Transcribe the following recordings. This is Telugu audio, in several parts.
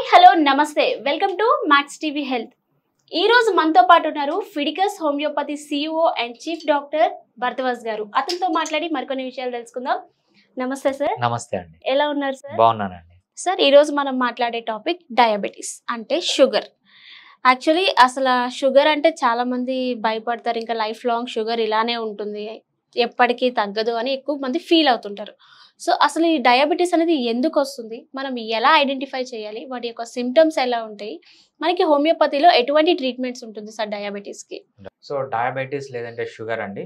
హలో నమస్తే welcome to max TV health. ఈ రోజు మనతో పాటు ఉన్నారు Fidicus homeopathy CEO and chief doctor Bharadwaj గారు. అతనితో మాట్లాడి మరికొన్ని విషయాలు తెలుసుకుందాం. నమస్తే సార్. నమస్తే అండి. ఎలా ఉన్నారు సార్? బాగున్నానండి. సార్, ఈ రోజు మనం మాట్లాడే టాపిక్ డయాబెటీస్ అంటే షుగర్. యాక్చువల్లీ అసలు షుగర్ అంటే చాలా మంది భయపడతారు. ఇంకా లైఫ్ లాంగ్ షుగర్ ఇలానే ఉంటుంది, ఎప్పటికీ తగ్గదు అని ఎక్కువ మంది ఫీల్ అవుతుంటారు. సో అసలు ఈ డయాబెటీస్ అనేది ఎందుకు వస్తుంది, మనం ఎలా ఐడెంటిఫై చేయాలి, వాటి యొక్క సిమ్టమ్స్ ఎలా ఉంటాయి, మనకి హోమియోపతిలో ఎటువంటి ట్రీట్మెంట్స్ ఉంటుంది సార్ డయాబెటీస్కి? సో డయాబెటీస్ లేదంటే షుగర్ అండి,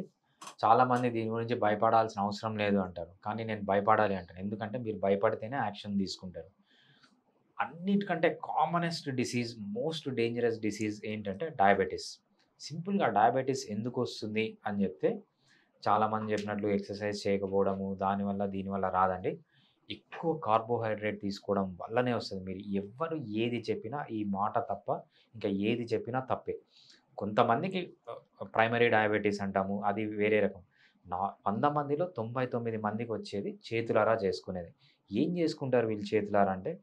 చాలా మంది దీని గురించి భయపడాల్సిన అవసరం లేదు అంటారు. కానీ నేను భయపడాలి అంటాను. ఎందుకంటే మీరు భయపడితేనే యాక్షన్ తీసుకుంటారు. అన్నిటికంటే commonest disease, most dangerous disease ఏంటంటే డయాబెటీస్. సింపుల్గా డయాబెటీస్ ఎందుకు వస్తుంది అని చెప్తే, చాలామంది చెప్పినట్లు ఎక్సర్సైజ్ చేయకపోవడము, దానివల్ల దీనివల్ల రాదండి. ఎక్కువ కార్బోహైడ్రేట్ తీసుకోవడం వల్లనే వస్తుంది. మీరు ఎవ్వరు ఏది చెప్పినా ఈ మాట తప్ప ఇంకా ఏది చెప్పినా తప్పే. కొంతమందికి ప్రైమరీ డయాబెటీస్ అంటాము, అది వేరే రకం. 100 మందిలో 99 మందికి వచ్చేది చేతులారా చేసుకునేది. ఏం చేసుకుంటారు వీళ్ళు చేతులారా అంటే,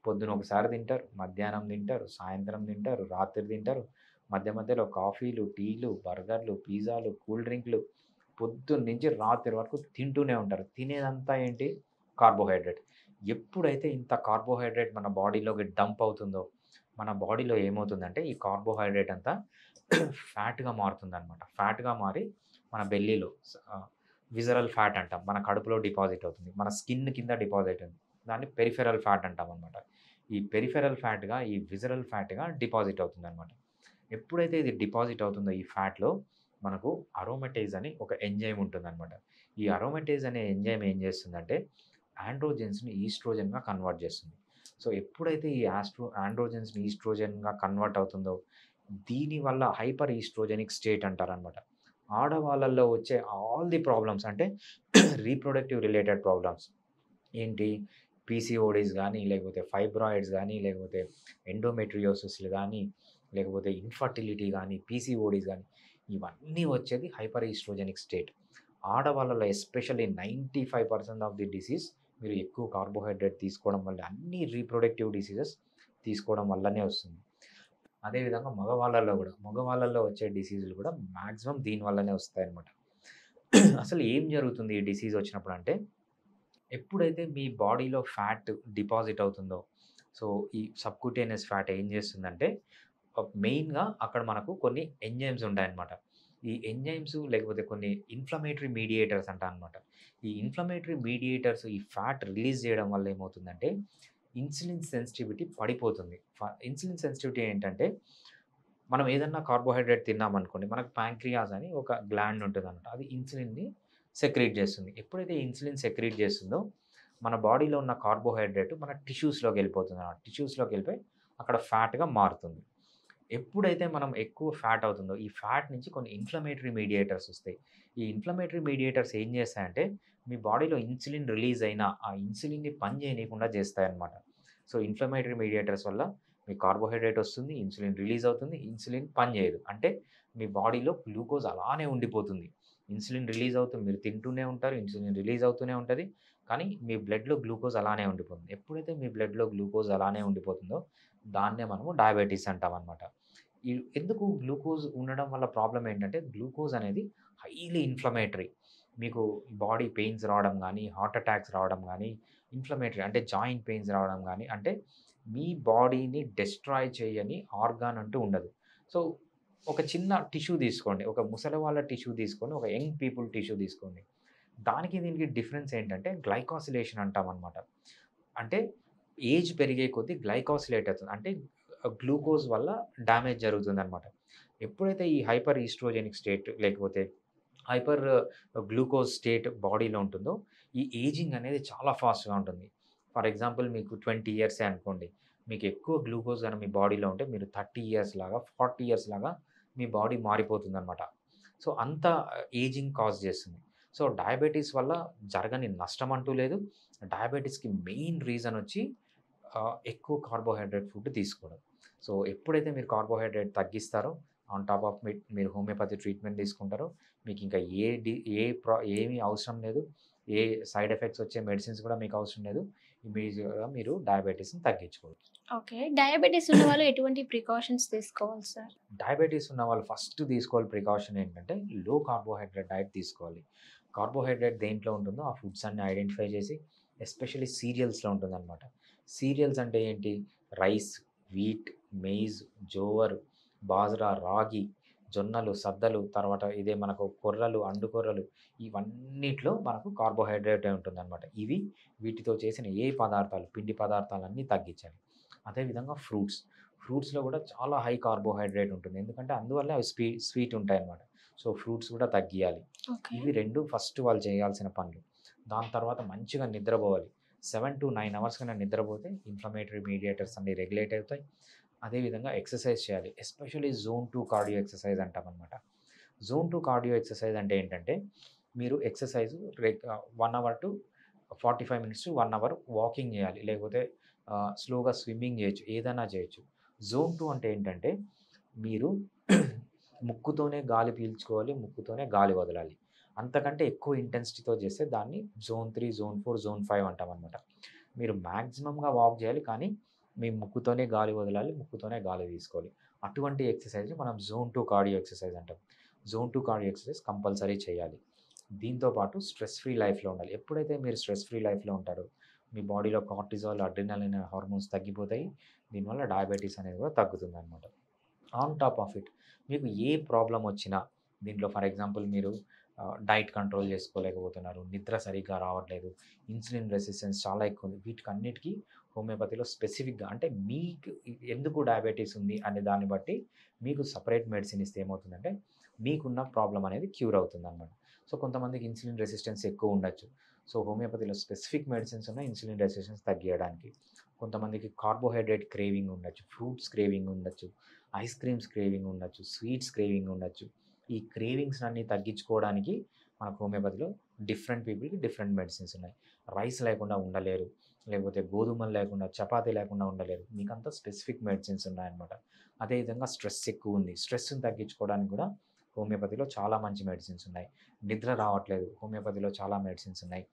పొద్దున ఒకసారి తింటారు, మధ్యాహ్నం తింటారు, సాయంత్రం తింటారు, రాత్రి తింటారు. మధ్య మధ్యలో కాఫీలు, టీలు, బర్గర్లు, పిజ్జాలు, కూల్ డ్రింక్లు, పొద్దున్న నుంచి రాత్రి వరకు తింటూనే ఉంటారు. తినేదంతా ఏంటి? కార్బోహైడ్రేట్. ఎప్పుడైతే ఇంత కార్బోహైడ్రేట్ మన బాడీలోకి డంప్ అవుతుందో, మన బాడీలో ఏమవుతుందంటే ఈ కార్బోహైడ్రేట్ అంతా ఫ్యాట్‌గా మారుతుందనమాట. ఫ్యాట్‌గా మారి మన బెల్లీలో విజరల్ ఫ్యాట్ అంటాం. మన కడుపులో డిపాజిట్ అవుతుంది. మన స్కిన్ కింద డిపాజిట్ అవుతుంది. దాన్ని పెరిఫెరల్ ఫ్యాట్ అంటామనమాట. ఈ పెరిఫెరల్ ఫ్యాట్‌గా, ఈ విజరల్ ఫ్యాట్‌గా డిపాజిట్ అవుతుందనమాట. ఎప్పుడైతే ఇది డిపాజిట్ అవుతుందో ఈ ఫ్యాట్‌లో, మనకు అరోమటేజ్ అని ఒక ఎంజైమ్ ఉంటుందనమాట. ఈ అరోమటేజ్ అనే ఎంజైమ్ ఏం చేస్తుందంటే, ఆండ్రోజెన్స్‌ని ఈస్ట్రోజన్‌గా కన్వర్ట్ చేస్తుంది. సో ఎప్పుడైతే ఈ ఆండ్రోజెన్స్‌ని ఈస్ట్రోజన్‌గా కన్వర్ట్ అవుతుందో, దీనివల్ల హైపర్ ఈస్ట్రోజెనిక్ స్టేట్ అంటారనమాట. ఆడవాళ్ళల్లో వచ్చే ఆల్ ది ప్రాబ్లమ్స్ అంటే రీప్రొడక్టివ్ రిలేటెడ్ ప్రాబ్లమ్స్ ఏంటి? పీసీఓడీస్ గానీ, లేకపోతే ఫైబ్రాయిడ్స్ గానీ, లేకపోతే ఎండోమెట్రియోసిస్‌లు గానీ, లేకపోతే ఇన్ఫర్టిలిటీ గానీ, పీసీఓడీస్ గానీ, ఇవన్నీ వచ్చేది హైపర్ ఈస్ట్రోజెనిక్ స్టేట్. ఆడవాళ్ళలో ఎస్పెషల్లీ 95% ఆఫ్ ది డిసీజ్ మీరు ఎక్కువ కార్బోహైడ్రేట్ తీసుకోవడం వల్ల, అన్ని రీప్రొడక్టివ్ డిసీజెస్ తీసుకోవడం వల్లనే వస్తుంది. అదేవిధంగా మగవాళ్ళల్లో వచ్చే డిసీజులు కూడా మాక్సిమం దీని వల్లనే వస్తాయన్నమాట. అసలు ఏం జరుగుతుంది ఈ డిసీజ్ వచ్చినప్పుడు అంటే, ఎప్పుడైతే మీ బాడీలో ఫ్యాట్ డిపాజిట్ అవుతుందో, సో ఈ సబ్క్యూటేనియస్ ఫ్యాట్ ఏం చేస్తుందంటే, మెయిన్‌గా అక్కడ మనకు కొన్ని ఎంజైమ్స్ ఉంటాయన్నమాట. ఈ ఎంజైమ్స్ లేకపోతే కొన్ని ఇన్‌ఫ్లమేటరీ మీడియేటర్స్ అంటామన్నమాట. ఈ ఇన్‌ఫ్లమేటరీ మీడియేటర్స్ ఈ ఫ్యాట్ రిలీజ్ చేయడం వల్ల ఏమవుతుందంటే, ఇన్సులిన్ సెన్సిటివిటీ పడిపోతుంది. ఇన్సులిన్ సెన్సిటివిటీ ఏంటంటే, మనం ఏదన్నా కార్బోహైడ్రేట్ తిన్నామనుకోండి, మనకు ప్యాంక్రియాస్ అని ఒక గ్లాండ్ ఉంటుందన్నమాట. అది ఇన్సులిన్‌ని సెక్రీట్ చేస్తుంది. ఎప్పుడైతే ఇన్సులిన్ సెక్రీట్ చేస్తుందో, మన బాడీలో ఉన్న కార్బోహైడ్రేట్ మన టిష్యూస్‌లోకి వెళ్ళిపోతుందన్నమాట. టిష్యూస్‌లోకి వెళ్ళిపోయి అక్కడ ఫ్యాట్‌గా మారుతుంది. ఎప్పుడైతే మనం ఎక్కువ ఫ్యాట్ అవుతుందో, ఈ ఫ్యాట్ నుంచి కొన్ని ఇన్‌ఫ్లమేటరీ మీడియేటర్స్ వస్తాయి. ఈ ఇన్‌ఫ్లమేటరీ మీడియేటర్స్ ఏం చేస్తాయంటే, మీ బాడీలో ఇన్సులిన్ రిలీజ్ అయినా, ఆ ఇన్సులిన్‌ని పని చేయనీయకుండా చేస్తాయన్నమాట. సో, ఇన్‌ఫ్లమేటరీ మీడియేటర్స్ వల్ల మీకు కార్బోహైడ్రేట్ వస్తుంది, ఇన్సులిన్ రిలీజ్ అవుతుంది, ఇన్సులిన్ పని చేయదు. అంటే మీ బాడీలో గ్లూకోజ్ అలానే ఉండిపోతుంది. ఇన్సులిన్ రిలీజ్ అవుతుంది, మీరు తింటూనే ఉంటారు, ఇన్సులిన్ రిలీజ్ అవుతూనే ఉంటది. కానీ మీ బ్లడ్‌లో గ్లూకోజ్ అలానే ఉండిపోతుంది. ఎప్పుడైతే మీ బ్లడ్‌లో గ్లూకోజ్ అలానే ఉండిపోతుందో, దాన్నే మనము డయాబెటీస్ అంటామనమాట. ఎందుకు గ్లూకోజ్ ఉండడం వల్ల ప్రాబ్లమ్ ఏంటంటే, గ్లూకోజ్ అనేది హైలీ ఇన్‌ఫ్లమేటరీ. మీకు బాడీ పెయిన్స్ రావడం గానీ, హార్ట్ అటాక్స్ రావడం గానీ, ఇన్‌ఫ్లమేటరీ అంటే జాయింట్ పెయిన్స్ రావడం గానీ, అంటే మీ బాడీని డెస్ట్రాయ్ చేయని ఆర్గాన్ అంటూ ఉండదు. సో, ఒక చిన్న టిష్యూ తీసుకోండి. ఒక ముసలి వాళ్ళ టిష్యూ తీసుకొని, ఒక యంగ్ పీపుల్ టిష్యూ తీసుకోండి. దానికి దీనికి డిఫరెన్స్ ఏంటంటే, గ్లైకోసిలేషన్ అంటామనమాట. అంటే ఏజ్ పెరిగే కొద్దీ గ్లైకోసిలేట్ అవుతుంది. అంటే గ్లూకోజ్ వల్ల డ్యామేజ్ జరుగుతుందనమాట. ఎప్పుడైతే ఈ హైపర్ ఈస్ట్రోజెనిక్ స్టేట్ లేకపోతే హైపర్ గ్లూకోజ్ స్టేట్ బాడీలో ఉంటుందో, ఈ ఏజింగ్ అనేది చాలా ఫాస్ట్‌గా ఉంటుంది. ఫర్ ఎగ్జాంపుల్ మీకు 20 ఇయర్సే అనుకోండి. మీకు ఎక్కువ గ్లూకోజ్ గాని మీ బాడీలో ఉంటే, మీరు 30 ఇయర్స్ లాగా, 40 ఇయర్స్ లాగా మీ బాడీ మారిపోతుందనమాట. సో, అంత ఏజింగ్ కాజ్ చేస్తుంది. సో, డయాబెటిస్ వల్ల జరగని నష్టం అంటూ లేదు. డయాబెటిస్‌కి మెయిన్ రీజన్ వచ్చి ఎక్కువ కార్బోహైడ్రేట్ ఫుడ్ తీసుకోవడం. సో, ఎప్పుడైతే మీరు కార్బోహైడ్రేట్ తగ్గిస్తారో, ఆన్ టాప్ ఆఫ్ మీరు హోమియోపతి ట్రీట్మెంట్ తీసుకుంటారో, మీకింకా ఏ డి ఏ ప్రా ఏమీ అవసరం లేదు. ఏ సైడ్ ఎఫెక్ట్స్ వచ్చే మెడిసిన్స్ కూడా మీకు అవసరం లేదు. ఇమీడియట్గా మీరు డయాబెటీస్ని తగ్గించుకోవచ్చు. ఓకే. డయాబెటిస్ ఉన్న వాళ్ళు ఎటువంటి ప్రికాషన్స్ తీసుకోవాలి సార్? డయాబెటీస్ ఉన్న వాళ్ళు ఫస్ట్ తీసుకోవాలి ప్రికాషన్ ఏంటంటే లో కార్బోహైడ్రేట్ డైట్ తీసుకోవాలి. కార్బోహైడ్రేట్ దేంట్లో ఉంటుందో ఆ ఫుడ్స్ అన్ని ఐడెంటిఫై చేసి ఎస్పెషల్లీ సీరియల్స్లో ఉంటుందన్నమాట. సీరియల్స్ అంటే ఏంటి? Rice, wheat, maize, jowar, bajra, రాగి, జొన్నలు, సద్దలు, తర్వాత ఇదే మనకు కొర్రలు, అండు కొర్రలు, ఇవన్నిట్లో మనకు కార్బోహైడ్రేట్ ఉంటుందన్నమాట. వీటితో చేసిన ఏ పదార్థాలు, పిండి పదార్థాలన్నీ తగ్గించాలి. అదేవిధంగా ఫ్రూట్స్లో కూడా చాలా హై కార్బోహైడ్రేట్ ఉంటుంది. ఎందుకంటే అందువల్ల అవి స్వీట్ ఉంటాయన్నమాట. సో ఫ్రూట్స్ కూడా తగ్గియాలి. ఓకే. ఇవి 2 ఫస్ట్ వాళ్ళు చేయాల్సిన పనులు. దాని తర్వాత మంచిగా నిద్రపోవాలి. 7-9 అవర్స్ కన్నా నిద్రపోతే ఇన్‌ఫ్లమేటరీ మీడియేటర్స్ అన్నీ రెగ్యులేట్ అవుతాయి. అదేవిధంగా ఎక్సర్సైజ్ చేయాలి. ఎస్పెషల్లీ జోన్ 2 కార్డియో ఎక్సర్సైజ్ అంటామనమాట. జోన్ 2 కార్డియో ఎక్సర్సైజ్ అంటే ఏంటంటే మీరు exercise 1 hour to 45 minutes to 1 hour walking చేయాలి. లేకపోతే స్లోగా స్విమ్మింగ్ చేయొచ్చు. ఏదైనా చేయొచ్చు. జోన్ 2 అంటే ఏంటంటే మీరు ముక్కుతోనే గాలి పీల్చుకోవాలి. ముక్కుతోనే గాలి వదలాలి. అంతకంటే ఎక్కువ ఇంటెన్సిటీతో చేస్తే దాన్ని జోన్ 3, జోన్ 4, జోన్ 5 అంటామనమాట. మీరు మ్యాక్సిమమ్‌గా వాక్ చేయాలి. కానీ మీ ముక్కుతోనే గాలి వదలాలి. ముక్కుతోనే గాలి తీసుకోవాలి. అటువంటి ఎక్సర్సైజ్ మనం జోన్ 2 కార్డియో ఎక్సర్సైజ్ అంటాం. జోన్ 2 కార్డియో ఎక్సర్సైజ్ కంపల్సరీ చేయాలి. దీంతో పాటు స్ట్రెస్ ఫ్రీ లైఫ్‌లో ఉండాలి. ఎప్పుడైతే మీరు స్ట్రెస్ ఫ్రీ లైఫ్‌లో ఉంటారో మీ బాడీలో కార్టిజాల్, అడ్రినలిన్ హార్మోన్స్ తగ్గిపోతాయి. దీనివల్ల డయాబెటీస్ అనేది కూడా తగ్గుతుందనమాట. ఆన్ టాప్ ఆఫ్ ఇట్ మీకు ఏ ప్రాబ్లమ్ వచ్చినా దీంట్లో ఫర్ ఎగ్జాంపుల్ మీరు డైట్ కంట్రోల్ చేసుకోలేకపోతున్నారు, నిద్ర సరిగ్గా రావట్లేదు, ఇన్సులిన్ రెసిస్టెన్స్ చాలా ఎక్కువ ఉంది. వీటికన్నిటికీ హోమియోపతిలో స్పెసిఫిక్‌గా అంటే మీకు ఎందుకు డయాబెటీస్ ఉంది అనే దాన్ని బట్టి మీకు సెపరేట్ మెడిసిన్ ఇస్తే ఏమవుతుందంటే మీకున్న ప్రాబ్లమ్ అనేది క్యూర్ అవుతుందనమాట. సో కొంతమందికి ఇన్సులిన్ రెసిస్టెన్స్ ఎక్కువ ఉండొచ్చు. సో హోమియోపతిలో స్పెసిఫిక్ మెడిసిన్స్ ఉన్నాయి ఇన్సులిన్ రెసిస్టెన్స్ తగ్గియడానికి. కొంతమందికి కార్బోహైడ్రేట్ క్రేవింగ్ ఉండొచ్చు, ఫ్రూట్స్ క్రేవింగ్ ఉండొచ్చు, ఐస్ క్రీమ్స్ క్రేవింగ్ ఉండొచ్చు, స్వీట్స్ క్రేవింగ్ ఉండొచ్చు. ఈ క్రేవింగ్స్ అన్నీ తగ్గించుకోవడానికి మనకు హోమియోపతిలో డిఫరెంట్ పీపుల్‌కి డిఫరెంట్ మెడిసిన్స్ ఉన్నాయి. రైస్ లేకుండా ఉండలేరు, లేకపోతే గోధుమలు లేకుండా, చపాతీ లేకుండా ఉండలేరు. మీకంతా స్పెసిఫిక్ మెడిసిన్స్ ఉన్నాయన్నమాట. అదేవిధంగా స్ట్రెస్ ఎక్కువ ఉంది. స్ట్రెస్‌ని తగ్గించుకోవడానికి కూడా హోమియోపతిలో చాలా మంచి మెడిసిన్స్ ఉన్నాయి. నిద్ర రావట్లేదు, హోమియోపతిలో చాలా మెడిసిన్స్ ఉన్నాయి.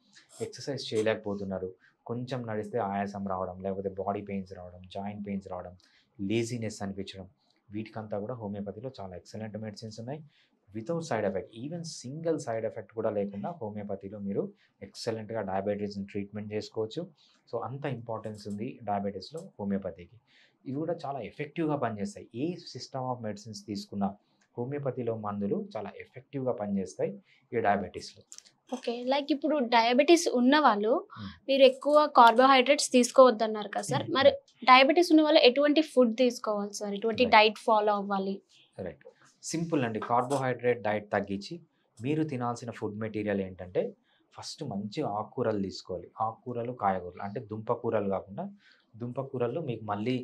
ఎక్సర్సైజ్ చేయలేకపోతున్నారు, కొంచెం నడిస్తే ఆయాసం రావడం, లేకపోతే బాడీ పెయిన్స్ రావడం, జాయింట్ పెయిన్స్ రావడం, లేజీనెస్ అనిపించడం, వీటికంతా కూడా హోమియోపతిలో చాలా ఎక్సలెంట్ మెడిసిన్స్ ఉన్నాయి. Without side effect, even single side effect కూడా లేకుండా హోమియోపతిలో మీరు ఎక్సలెంట్‌గా డయాబెటీస్‌ని ట్రీట్మెంట్ చేసుకోవచ్చు. సో అంత ఇంపార్టెన్స్ ఉంది డయాబెటీస్‌లో హోమియోపతికి. ఇవి కూడా చాలా ఎఫెక్టివ్‌గా పనిచేస్తాయి. ఏ సిస్టమ్ ఆఫ్ మెడిసిన్స్ తీసుకున్నా హోమియోపతిలో మందులు చాలా ఎఫెక్టివ్‌గా పనిచేస్తాయి ఈ డయాబెటీస్‌లో. ఓకే. లైక్ ఇప్పుడు డయాబెటిస్ ఉన్నవాళ్ళు మీరు ఎక్కువ కార్బోహైడ్రేట్స్ తీసుకోవద్దన్నారు కదా సార్. మరి డయాబెటిస్ ఉన్నవాళ్ళు ఎటువంటి ఫుడ్ తీసుకోవాలి సార్? ఎటువంటి రైట్. డైట్ ఫాలో అవ్వాలి? రైట్. సింపుల్ అండి. కార్బోహైడ్రేట్ డైట్ తగ్గించి మీరు తినాల్సిన ఫుడ్ మెటీరియల్ ఏంటంటే ఫస్ట్ మంచి ఆకుకూరలు తీసుకోవాలి. ఆకుకూరలు, కాయగూరలు అంటే దుంప కూరలు కాకుండా దుంప కూరల్లో మీకు మళ్ళీ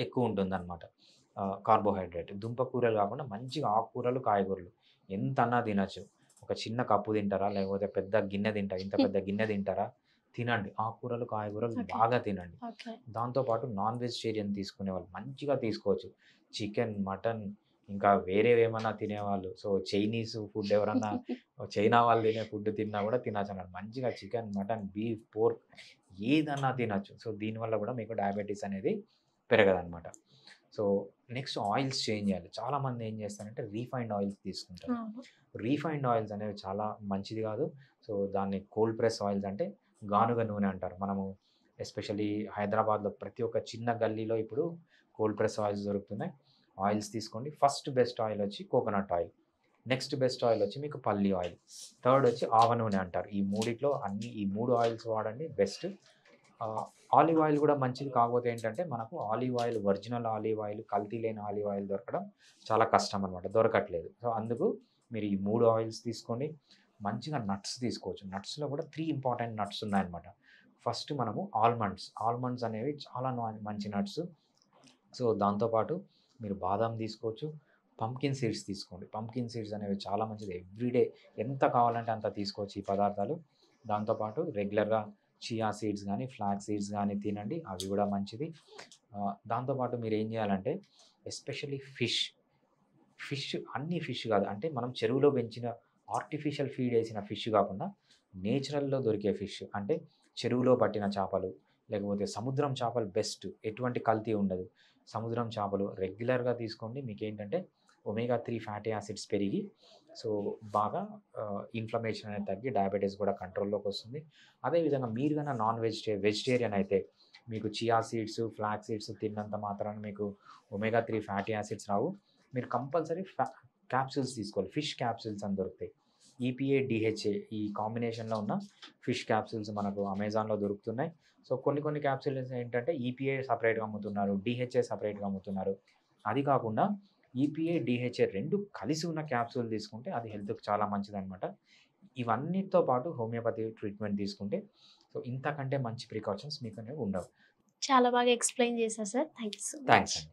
ఎక్కువ ఉంటుందన్నమాట కార్బోహైడ్రేట్. దుంప కూరలు కాకుండా మంచిగా ఆకుకూరలు, కాయగూరలు ఎంతన్నా తినొచ్చు. ఒక చిన్న కప్పు తింటారా? లేకపోతే పెద్ద గిన్నె తింటారా? ఇంత పెద్ద గిన్నె తింటారా? తినండి. ఆకుకూరలు, కాయగూరలు ఓకే. బాగా తినండి. ఓకే. దాంతో పాటు నాన్ వెజిటేరియన్ తీసుకునేవాళ్ళు మంచిగా తీసుకోవచ్చు. చికెన్, మటన్ ఇంకా వేరేవేమన్నా తినేవాళ్ళు. సో చైనీస్ ఫుడ్ ఎవరన్నా చైనా వాళ్ళు తినే ఫుడ్ తిన్నా కూడా తినొచ్చన్నమాట. మంచిగా చికెన్, మటన్, బీఫ్, పోర్క్ ఏదన్నా తినొచ్చు. సో దీనివల్ల కూడా మీకు డయాబెటీస్ అనేది పెరగదనమాట. సో నెక్స్ట్ ఆయిల్స్ చేంజ్ చేయాలి. చాలామంది ఏం చేస్తారంటే రీఫైన్డ్ ఆయిల్స్ తీసుకుంటారు. అవును. రీఫైన్డ్ ఆయిల్స్ అనేవి చాలా మంచిది కాదు. సో దాన్ని కోల్డ్ ప్రెస్ ఆయిల్స్ అంటే గానుగ నూనె అంటారు. మనము ఎస్పెషల్లీ హైదరాబాద్‌లో ప్రతి ఒక్క చిన్న గల్లీలో ఇప్పుడు కోల్డ్ ప్రెస్ ఆయిల్స్ దొరుకుతున్నాయి. ఆయిల్స్ తీసుకోండి. ఫస్ట్ బెస్ట్ ఆయిల్ వచ్చి coconut oil. Next best oil వచ్చి మీకు పల్లి ఆయిల్. థర్డ్ వచ్చి ఆవ నూనె అంటారు. ఈ మూడిట్లో ఈ 3 ఆయిల్స్ వాడండి బెస్ట్. ఆలివ్ ఆయిల్ కూడా మంచిది. కాకపోతే ఏంటంటే మనకు olive oil, original olive oil, కల్తీ లేని ఆలివ్ ఆయిల్ దొరకడం చాలా కష్టం అనమాట. దొరకట్లేదు. సో అందుకు మీరు ఈ 3 ఆయిల్స్ తీసుకోండి. మంచిగా నట్స్ తీసుకోవచ్చు. నట్స్‌లో కూడా 3 ఇంపార్టెంట్ నట్స్ ఉన్నాయన్నమాట. ఫస్ట్ మనము ఆల్మండ్స్. ఆల్మండ్స్ అనేవి చాలా మంచి నట్స్. సో దాంతో పాటు మీరు బాదాం తీసుకోవచ్చు. పంకిన్ సీడ్స్ తీసుకోండి. పంకిన్ సీడ్స్ అనేవి చాలా మంచిది. ఎవ్రీడే ఎంత కావాలంటే అంత తీసుకోవచ్చు ఈ పదార్థాలు. దాంతో పాటు రెగ్యులర్‌గా చియా సీడ్స్ గానీ, ఫ్లాక్స్ సీడ్స్ గానీ తినండి. అవి కూడా మంచిది. దాంతో పాటు మీరేం చేయాలంటే ఎస్పెషల్లీ ఫిష్ అన్ని ఫిష్ కాదు. అంటే మనం చెరువులో పెంచిన ఆర్టిఫిషియల్ ఫీడ్ ఏసిన ఫిష్ కాకుండా నేచురల్‌లో దొరికే ఫిష్ అంటే చెరువులో పట్టిన చేపలు, లేకపోతే సముద్రం చేపలు బెస్ట్. ఎటువంటి కల్తీ ఉండదు. సముద్రం చేపలు రెగ్యులర్‌గా తీసుకోండి. మీకేంటంటే ఒమేగా 3 ఫ్యాటీ యాసిడ్స్ పెరిగి సో, బాగా ఇన్‌ఫ్లమేషన్ అనేది తగ్గి డయాబెటిస్ కూడా కంట్రోల్‌లోకొస్తుంది. అదేవిధంగా మీరు గన వెజిటేరియన్ అయితే మీకు చియా సీడ్స్, ఫ్లాక్స్ సీడ్స్ తిన్నంత మాత్రాన మీకు ఒమేగా 3 ఫ్యాటీ యాసిడ్స్ రావు. మీరు కంపల్సరీ క్యాప్సూల్స్ తీసుకోవాలి. ఫిష్ క్యాప్సూల్స్ అని దొరుకుతాయి. ఈపీఏ, డీహెచ్ఏ ఈ కాంబినేషన్‌లో ఉన్న ఫిష్ క్యాప్సూల్స్ మనకు అమెజాన్‌లో దొరుకుతున్నాయి. సో, కొన్ని క్యాప్సూల్స్ ఏంటంటే ఈపీఏ సెపరేట్‌గా అమ్ముతున్నారు. డీహెచ్ఏ సెపరేట్‌గా అమ్ముతున్నారు. అది కాకుండా ఈపీఏ, డీహెచ్ఏ 2 కలిసి ఉన్న క్యాప్సూల్ తీసుకుంటే అది హెల్త్‌కి చాలా మంచిదనమాట. ఇవన్నిటితో పాటు హోమియోపతి ట్రీట్మెంట్ తీసుకుంటే సో, ఇంతకంటే మంచి ప్రికాషన్స్ మీకనేవి ఉండవు. చాలా బాగా ఎక్స్‌ప్లెయిన్ చేశారు sir. Thank you so much. Thanks అండి.